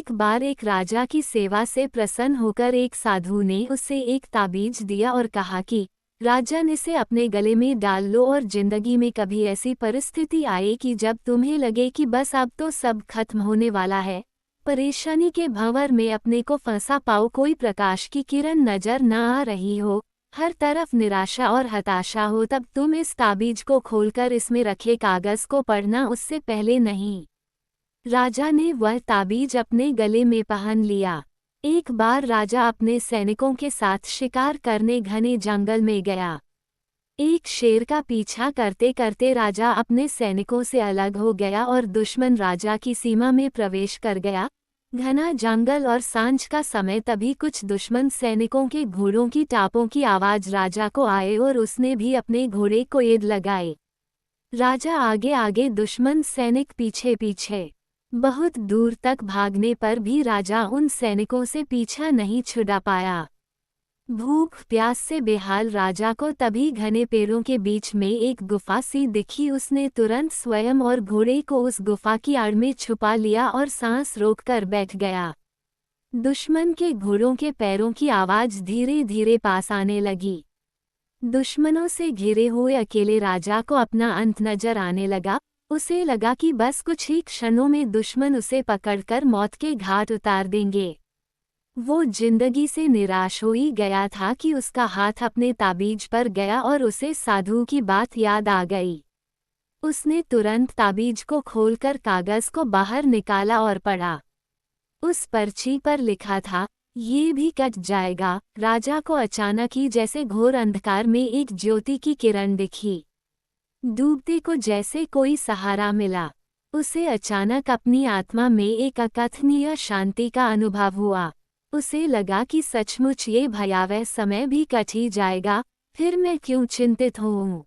एक बार एक राजा की सेवा से प्रसन्न होकर एक साधु ने उसे एक ताबीज दिया और कहा कि राजन, इसे अपने गले में डाल लो और जिंदगी में कभी ऐसी परिस्थिति आए कि जब तुम्हें लगे कि बस अब तो सब खत्म होने वाला है, परेशानी के भंवर में अपने को फंसा पाओ, कोई प्रकाश की किरण नजर न आ रही हो, हर तरफ निराशा और हताशा हो, तब तुम इस ताबीज को खोलकर इसमें रखे कागज को पढ़ना, उससे पहले नहीं। राजा ने वह ताबीज अपने गले में पहन लिया। एक बार राजा अपने सैनिकों के साथ शिकार करने घने जंगल में गया। एक शेर का पीछा करते करते राजा अपने सैनिकों से अलग हो गया और दुश्मन राजा की सीमा में प्रवेश कर गया। घना जंगल और सांझ का समय, तभी कुछ दुश्मन सैनिकों के घोड़ों की टापों की आवाज राजा को आए और उसने भी अपने घोड़े को एद लगाए। राजा आगे आगे, दुश्मन सैनिक पीछे पीछे। बहुत दूर तक भागने पर भी राजा उन सैनिकों से पीछा नहीं छुड़ा पाया। भूख प्यास से बेहाल राजा को तभी घने पेड़ों के बीच में एक गुफा सी दिखी। उसने तुरंत स्वयं और घोड़े को उस गुफा की आड़ में छुपा लिया और सांस रोककर बैठ गया। दुश्मन के घोड़ों के पैरों की आवाज धीरे धीरे पास आने लगी। दुश्मनों से घिरे हुए अकेले राजा को अपना अंत नजर आने लगा। उसे लगा कि बस कुछ ही क्षणों में दुश्मन उसे पकड़कर मौत के घाट उतार देंगे। वो जिंदगी से निराश हो ही गया था कि उसका हाथ अपने ताबीज पर गया और उसे साधु की बात याद आ गई। उसने तुरंत ताबीज को खोलकर कागज को बाहर निकाला और पढ़ा। उस पर्ची पर लिखा था, ये भी कट जाएगा। राजा को अचानक ही जैसे घोर अंधकार में एक ज्योति की किरण दिखी। डूबते को जैसे कोई सहारा मिला। उसे अचानक अपनी आत्मा में एक अकथनीय शांति का अनुभव हुआ। उसे लगा कि सचमुच ये भयावह समय भी कट ही जाएगा, फिर मैं क्यों चिंतित हूँ।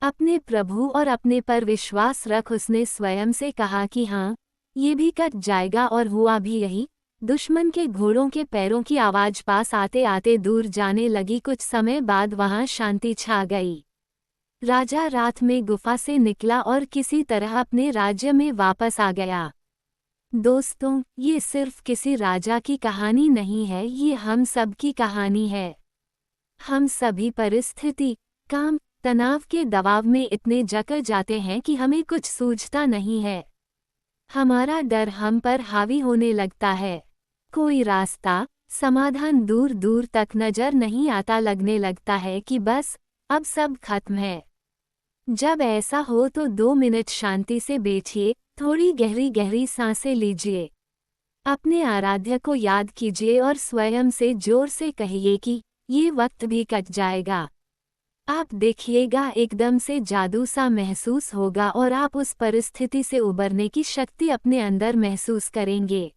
अपने प्रभु और अपने पर विश्वास रख उसने स्वयं से कहा कि हाँ, ये भी कट जाएगा, और हुआ भी यही। दुश्मन के घोड़ों के पैरों की आवाज पास आते आते दूर जाने लगी। कुछ समय बाद वहां शांति छा गई। राजा रात में गुफा से निकला और किसी तरह अपने राज्य में वापस आ गया। दोस्तों, ये सिर्फ किसी राजा की कहानी नहीं है, ये हम सब की कहानी है। हम सभी परिस्थिति, काम, तनाव के दबाव में इतने जकड़ जाते हैं कि हमें कुछ सूझता नहीं है। हमारा डर हम पर हावी होने लगता है। कोई रास्ता, समाधान दूर दूर तक नजर नहीं आता। लगने लगता है कि बस अब सब खत्म है। जब ऐसा हो तो 2 मिनट शांति से बैठिए, थोड़ी गहरी गहरी सांसें लीजिए, अपने आराध्य को याद कीजिए और स्वयं से जोर से कहिए कि ये वक्त भी कट जाएगा। आप देखिएगा, एकदम से जादू सा महसूस होगा और आप उस परिस्थिति से उबरने की शक्ति अपने अंदर महसूस करेंगे।